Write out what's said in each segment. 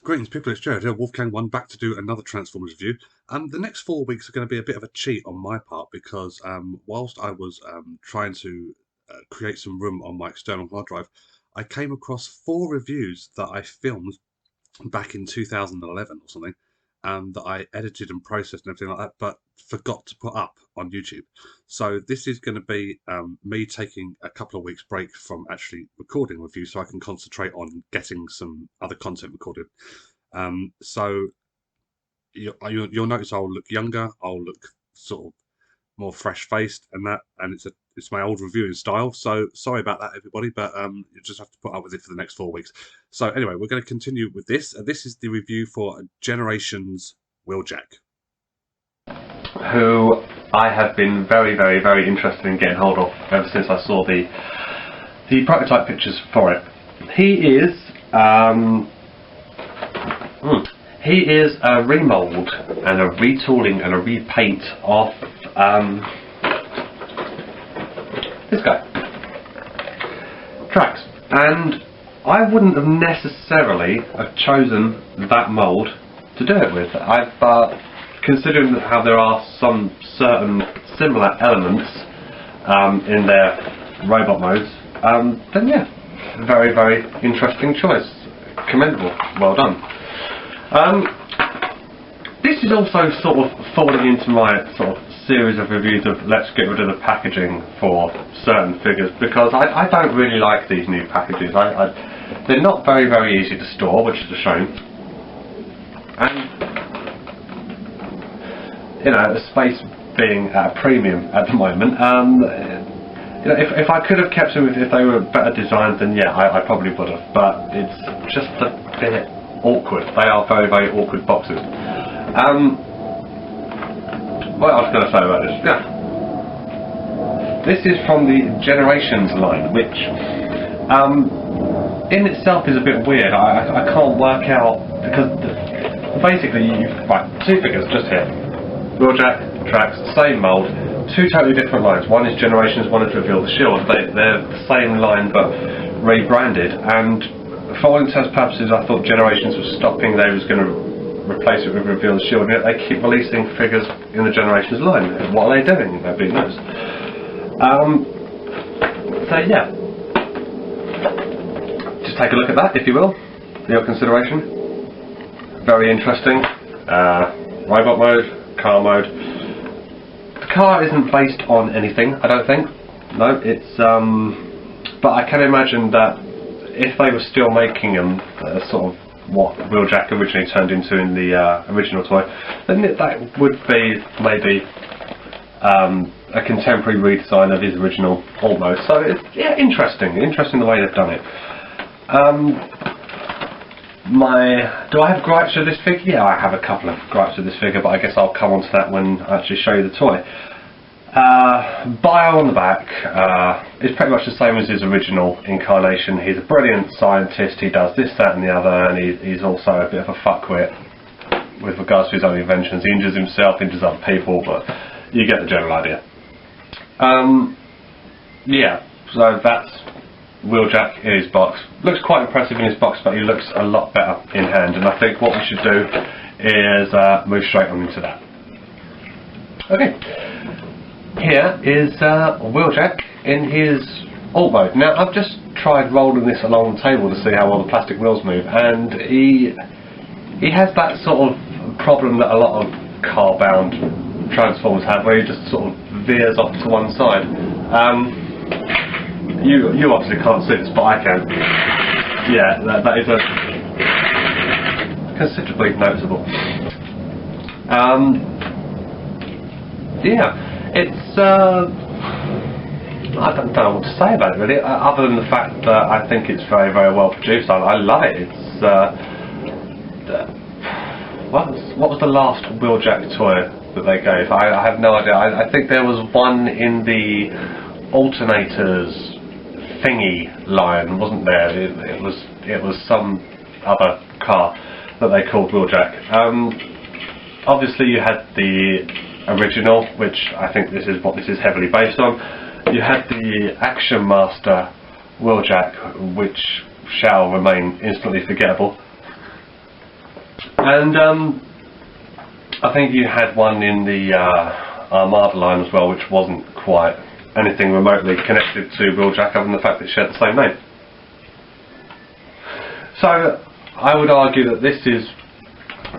Greetings, people. It's Jared here, Wolfgang1, back to do another Transformers review. The next 4 weeks are going to be a bit of a cheat on my part because whilst I was trying to create some room on my external hard drive, I came across 4 reviews that I filmed back in 2011 or something, that I edited and processed and everything like that, but forgot to put up on YouTube. So this is going to be me taking a couple of weeks break from actually recording reviews so I can concentrate on getting some other content recorded. So you'll notice I'll look younger, I'll look sort of more fresh-faced and it's my old reviewing style, so sorry about that, everybody, but you just have to put up with it for the next 4 weeks. So anyway, we're going to continue with this. This is the review for Generations Wheeljack, who I have been very, very, very interested in getting hold of ever since I saw the prototype pictures for it. He is a remold and a retooling and a repaint of this guy, Trax, and I wouldn't have necessarily have chosen that mould to do it with. I've considering how there are some certain similar elements in their robot modes, then yeah, very, very interesting choice, commendable, well done. This is also sort of falling into my sort of series of reviews of let's get rid of the packaging for certain figures, because I don't really like these new packages. They're not very, very easy to store, which is a shame. And you know, the space being at a premium at the moment, you know, if I could have kept them if they were better designed, then yeah, I probably would have. But it's just a bit awkward. They are very, very awkward boxes. What I was going to say about this? Yeah, this is from the Generations line, which in itself is a bit weird. I can't work out, because basically right, 2 figures just here. Wheeljack, Trax, same mould, 2 totally different lines. One is Generations, one is Reveal the Shield. They're the same line but rebranded, and for all intents and purposes I thought Generations was stopping, they was going to replace it with Reveal the Shield, and yet they keep releasing figures in the Generations line. What are they doing? Nobody knows. So yeah, just take a look at that if you will, for your consideration. Very interesting. Robot mode, car mode. The car isn't based on anything, I don't think. No, it's but I can imagine that if they were still making them sort of what Wheeljack originally turned into in the original toy, then that would be maybe a contemporary redesign of his original alt mode. So it's, yeah, interesting the way they've done it. Do I have gripes with this figure? Yeah, I have a couple of gripes with this figure, but I guess I'll come on to that when I actually show you the toy. Bio on the back is pretty much the same as his original incarnation. He's a brilliant scientist, he does this, that and the other, and he's also a bit of a fuckwit with regards to his own inventions. He injures himself, injures other people, but you get the general idea. Yeah, so that's Wheeljack in his box. Looks quite impressive in his box, but he looks a lot better in hand, and I think what we should do is move straight on into that. Okay. Here is Wheeljack in his alt mode. Now I've just tried rolling this along the table to see how well the plastic wheels move, and he has that sort of problem that a lot of car-bound Transformers have, where he just sort of veers off to one side. You obviously can't see this, but I can. Yeah, that is a considerably noticeable. Yeah. It's, I don't know what to say about it really, other than the fact that I think it's very, very well produced. I love it. It's, what was the last Wheeljack toy that they gave? I have no idea. I think there was one in the alternators thingy line, wasn't there? It was some other car that they called Wheeljack. Obviously you had the original, which I think this is what this is heavily based on. You had the Action Master Wheeljack, which shall remain instantly forgettable. And I think you had one in the Armada line as well, which wasn't quite anything remotely connected to Wheeljack other than the fact that it shared the same name. So I would argue that this is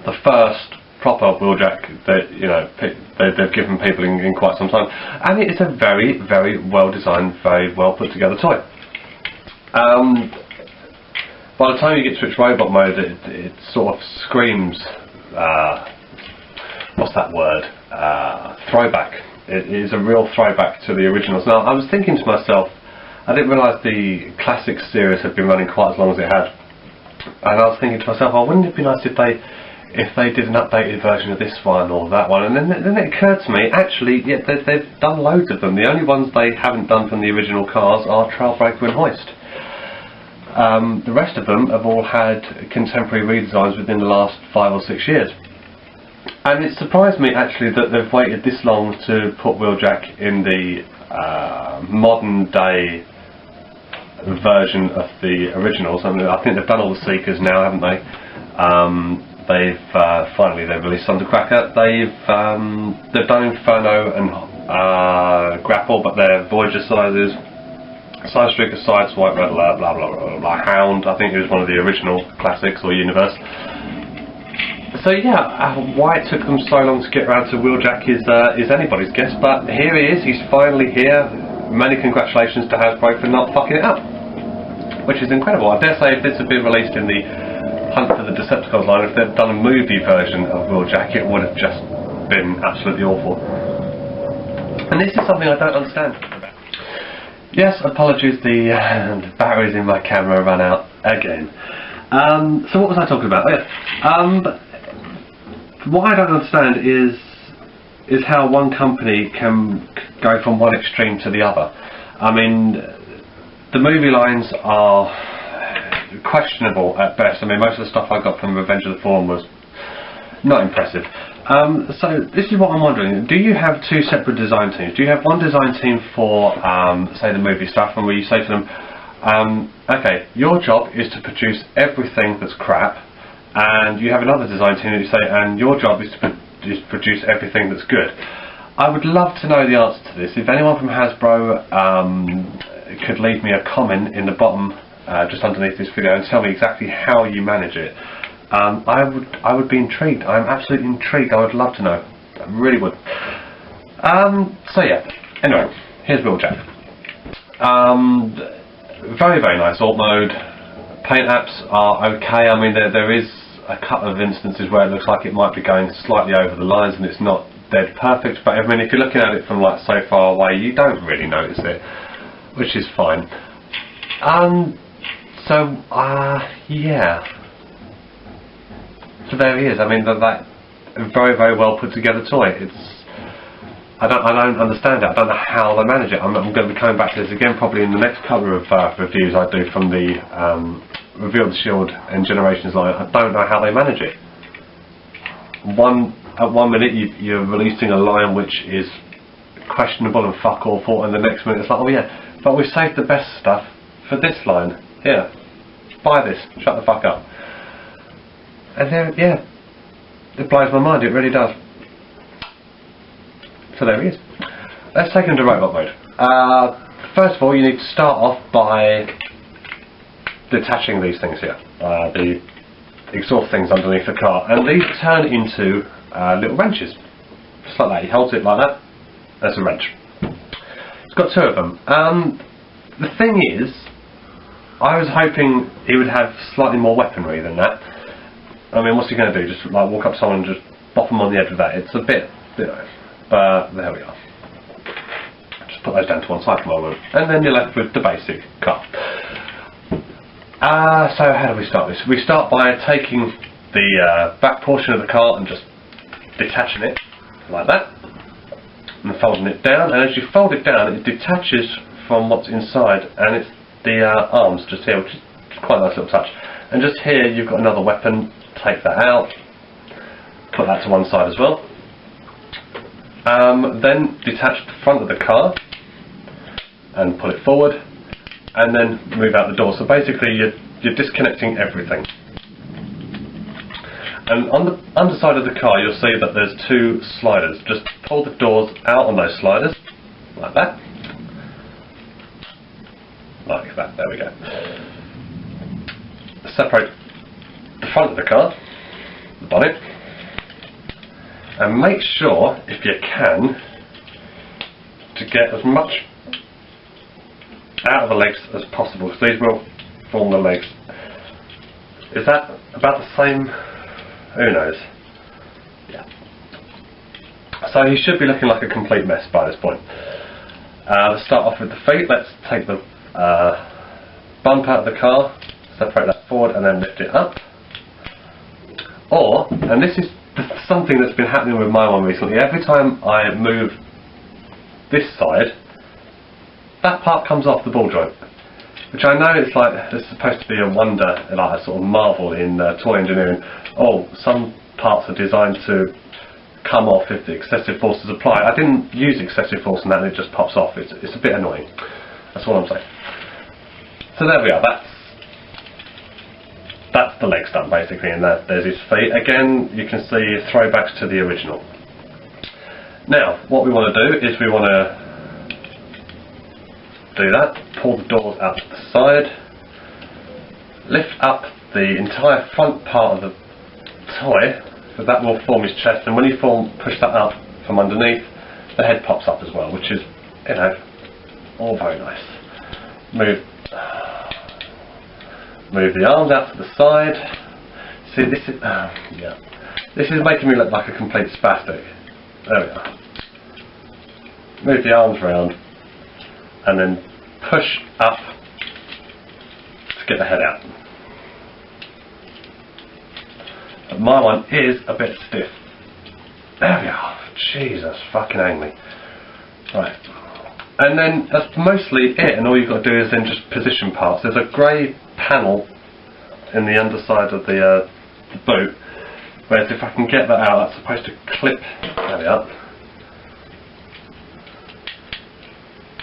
the first proper Wheeljack that, you know, they've given people in quite some time, and it is a very, very well designed, very well put together toy. By the time you get to its robot mode, it sort of screams, what's that word? Throwback. It is a real throwback to the originals. Now, I was thinking to myself, I didn't realise the classic series had been running quite as long as it had, and I was thinking to myself, oh, wouldn't it be nice if they did an updated version of this one or that one? And then it occurred to me, actually, yeah, they've done loads of them. The only ones they haven't done from the original cars are Trailbreaker and Hoist. The rest of them have all had contemporary redesigns within the last 5 or 6 years. And it surprised me actually that they've waited this long to put Wheeljack in the modern day version of the originals. I mean, I think they've done all the Seekers now, haven't they? Finally they've released Thundercracker. They've done Inferno and Grapple, but they're Voyager sizes. Sidestreaker, Sideswipe, Red Alert, blah blah blah blah. Hound, I think it was one of the original classics or Universe. So yeah, why it took them so long to get around to Wheeljack is anybody's guess, but here he is, he's finally here. Many congratulations to Hasbro for not fucking it up, which is incredible. I dare say if this had been released in the Hunt for the Decepticons line, if they'd done a movie version of Wheeljack, it would have just been absolutely awful. And this is something I don't understand. Yes, apologies, the batteries in my camera ran out again. So what was I talking about? What I don't understand is how one company can go from one extreme to the other. I mean, the movie lines are questionable at best. I mean, most of the stuff I got from Revenge of the Fallen was not impressive. So this is what I'm wondering, do you have two separate design teams? Do you have one design team for, say, the movie stuff, and where you say to them, okay, your job is to produce everything that's crap, and you have another design team that you say, and your job is to produce everything that's good? I would love to know the answer to this. If anyone from Hasbro could leave me a comment in the bottom, just underneath this video, and tell me exactly how you manage it, I would be intrigued. I'm absolutely intrigued. I would love to know. I really would. So yeah. Anyway, here's Wheeljack. Very, very nice alt mode. Paint apps are okay. I mean, there is a couple of instances where it looks like it might be going slightly over the lines and it's not dead perfect, but I mean, if you're looking at it from like so far away, you don't really notice it, which is fine. Yeah. So there he is. I mean, that very, very well put together toy. I don't understand it. I don't know how they manage it. I'm going to be coming back to this again probably in the next couple of reviews I do from the Reveal the Shield and Generations line. I don't know how they manage it. At one minute you're releasing a line which is questionable and fuck awful, and the next minute it's like, oh yeah, but we've saved the best stuff for this line. Here, buy this. Shut the fuck up. And then, yeah, it blows my mind. It really does. So there he is. Let's take him to robot mode. First of all, you need to start off by detaching these things here, the exhaust things underneath the car, and these turn into little wrenches, just like that. He holds it like that. That's a wrench. It's got two of them. The thing is, I was hoping he would have slightly more weaponry than that. I mean, what's he going to do? Just like walk up to someone and just bop them on the edge of that? It's a bit, but there we are. Just put those down to one side for a moment, and then you're left with the basic car. So how do we start this? We start by taking the back portion of the car and just detaching it like that, and folding it down. And as you fold it down, it detaches from what's inside, and it's the arms just here, which is quite a nice little touch. And just here, you've got another weapon. Take that out, put that to one side as well. Then detach the front of the car and pull it forward, and then move out the door. So basically you're disconnecting everything. And on the underside of the car you'll see that there's two sliders. Just pull the doors out on those sliders, like that. Like that, there we go. Separate the front of the car, the bonnet, and make sure, if you can, to get as much out of the legs as possible, because these will form the legs. Is that about the same? Who knows? Yeah. So he should be looking like a complete mess by this point. Let's start off with the feet. Let's take the bump out of the car, separate that forward and then lift it up. Or, and this is something that's been happening with my one recently, every time I move this side, that part comes off the ball joint. Which I know it's like, it's supposed to be a wonder, like a sort of marvel in toy engineering. Oh, some parts are designed to come off if the excessive force is applied. I didn't use excessive force on that and it just pops off. It's a bit annoying. That's all I'm saying. So there we are, that's the legs done basically, and there's his feet. Again, you can see throwbacks to the original. Now, what we want to do is we want to do that, pull the doors out to the side, lift up the entire front part of the toy, so that will form his chest, and when you push that up from underneath, the head pops up as well, which is, you know, all very nice. Move the arms out to the side. See, this is yeah, this is making me look like a complete spastic. There we are. Move the arms round and then push up to get the head out. But my one is a bit stiff. There we are. Jesus fucking hang me. Right. And then that's mostly it, and all you've got to do is then just position parts. There's a grey panel in the underside of the boot, whereas if I can get that out, that's supposed to clip. There we are.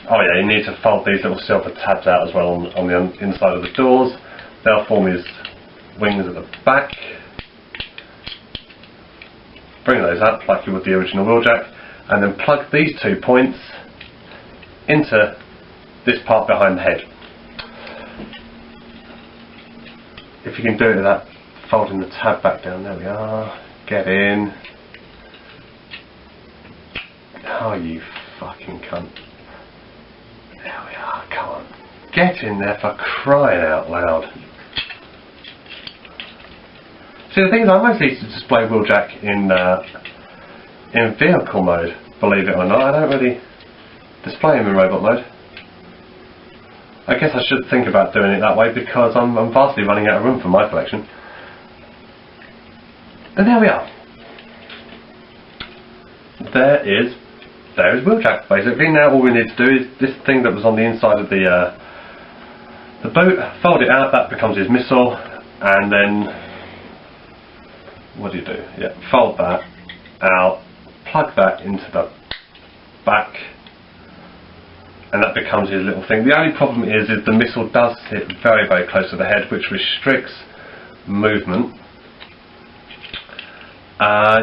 Oh yeah, you need to fold these little silver tabs out as well on the inside of the doors. They'll form his wings at the back. Bring those up like you would the original Wheeljack, and then plug these 2 points into this part behind the head. If you can do it without folding the tab back down, there we are. Get in. Oh, you fucking cunt. There we are, come on. Get in there for crying out loud. See, the thing is, I mostly used to display Wheeljack in vehicle mode, believe it or not. I don't really display him in robot mode. I guess I should think about doing it that way because I'm vastly running out of room for my collection. And there we are. There is Wheeljack basically. Now all we need to do is this thing that was on the inside of the boot, fold it out, that becomes his missile, and then what do? Yeah, fold that out, plug that into the back, and that becomes his little thing. The only problem is the missile does sit very, very close to the head, which restricts movement.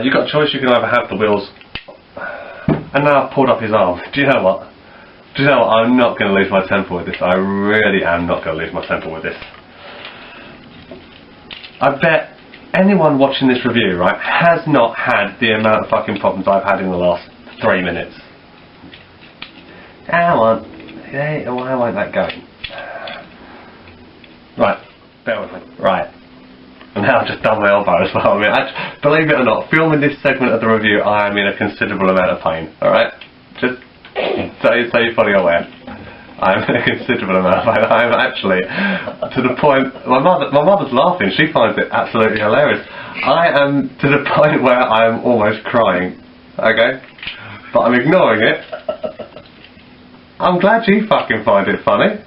You've got a choice. You can either have the wheels, and now I've pulled up his arm. Do you know what? I'm not going to lose my temper with this. I really am not going to lose my temper with this. I bet anyone watching this review, right, has not had the amount of fucking problems I've had in the last 3 minutes. Come on. Why won't that go? Right, bear with me. Right. And now I've just done my elbow as well. I mean, believe it or not, filming this segment of the review, I am in a considerable amount of pain. Alright? Just so you're fully aware. I'm in a considerable amount of pain. I'm actually to the point. My mother's laughing. She finds it absolutely hilarious. I am to the point where I'm almost crying. Okay? But I'm ignoring it. I'm glad you fucking find it funny.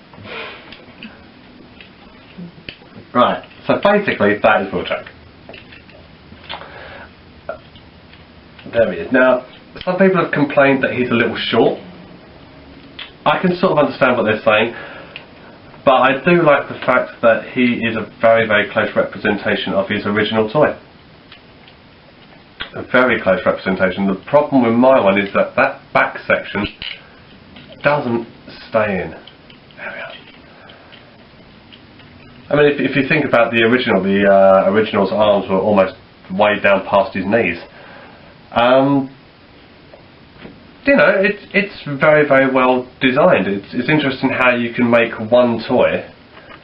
Right. So basically, that is Wheeljack. There he is. Now, some people have complained that he's a little short. I can sort of understand what they're saying, but I do like the fact that he is a very, very close representation of his original toy. a very close representation. The problem with my one is that that back section doesn't stay in. There we are. I mean, if you think about the original, the original's arms were almost way down past his knees. You know, it's very, very well designed. It's interesting how you can make one toy,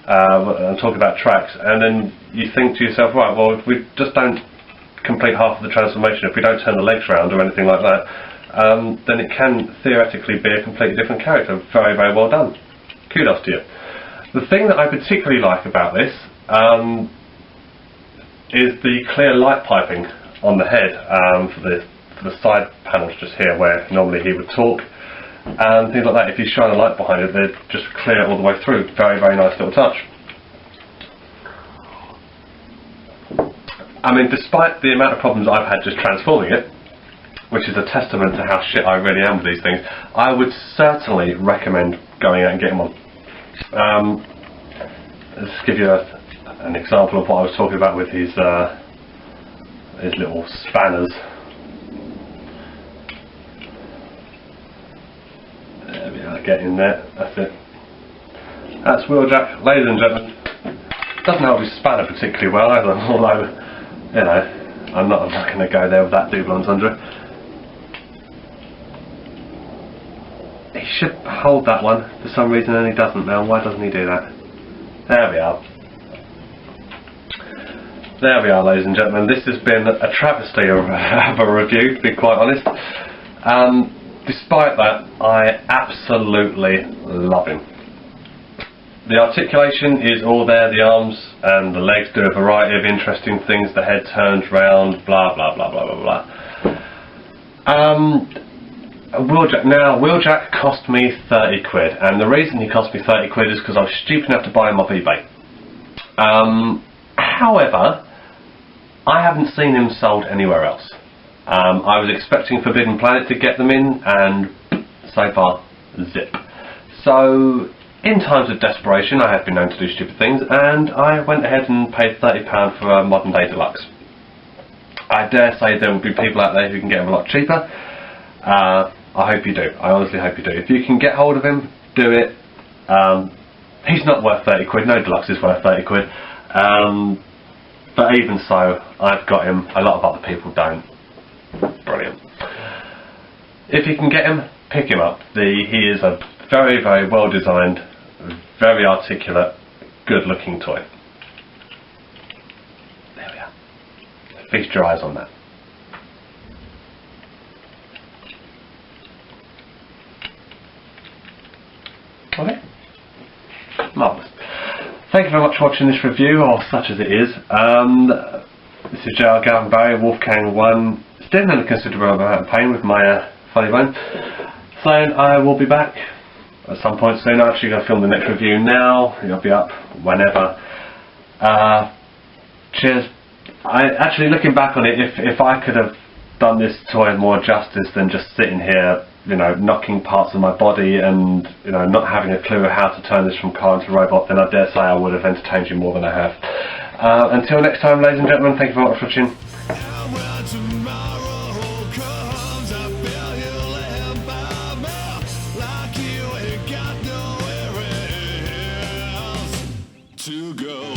and talk about tracks, and then you think to yourself, right, well, if we just don't complete half of the transformation, if we don't turn the legs around or anything like that, then it can theoretically be a completely different character. Very, very well done. Kudos to you. The thing that I particularly like about this is the clear light piping on the head for the side panels just here where normally he would talk and things like that. If you shine a light behind it, they're just clear all the way through. Very, very nice little touch. I mean, despite the amount of problems I've had just transforming it, which is a testament to how shit I really am with these things, I would certainly recommend going out and getting one. Let's give you an example of what I was talking about with his little spanners. There we are, get in there, that's it. That's Wheeljack, ladies and gentlemen. Doesn't hold his spanner particularly well either, although, you know, I'm not going to go there with that double entendre. He should hold that one for some reason and he doesn't now. Why doesn't he do that? There we are. There we are, ladies and gentlemen. This has been a travesty of a review, to be quite honest. Despite that, I absolutely love him. The articulation is all there, the arms and the legs do a variety of interesting things, the head turns round, blah blah blah blah blah blah. Wheeljack cost me 30 quid, and the reason he cost me 30 quid is because I was stupid enough to buy him off eBay. However, I haven't seen him sold anywhere else. I was expecting Forbidden Planet to get them in, and so far, zip. So, in times of desperation, I have been known to do stupid things, and I went ahead and paid £30 for a modern day deluxe. I dare say there will be people out there who can get them a lot cheaper. I hope you do. I honestly hope you do. If you can get hold of him, do it. He's not worth 30 quid. No deluxe is worth 30 quid. But even so, I've got him. A lot of other people don't. Brilliant. If you can get him, pick him up. He is a very, very well designed, very articulate, good looking toy. There we are. Feast your eyes on that. Okay. Marvellous. Thank you very much for watching this review, or such as it is. This is J.R. Gavin Barry, Wolfgang 1. Still in a considerable amount of pain with my funny bone. Saying I will be back at some point soon. I'm actually going to film the next review now. It'll be up whenever. Cheers. Actually, looking back on it, if I could have done this toy more justice than just sitting here, you know, knocking parts of my body and, you know, not having a clue how to turn this from car into robot, then I dare say I would have entertained you more than I have. Until next time, ladies and gentlemen, thank you very much for watching. To go.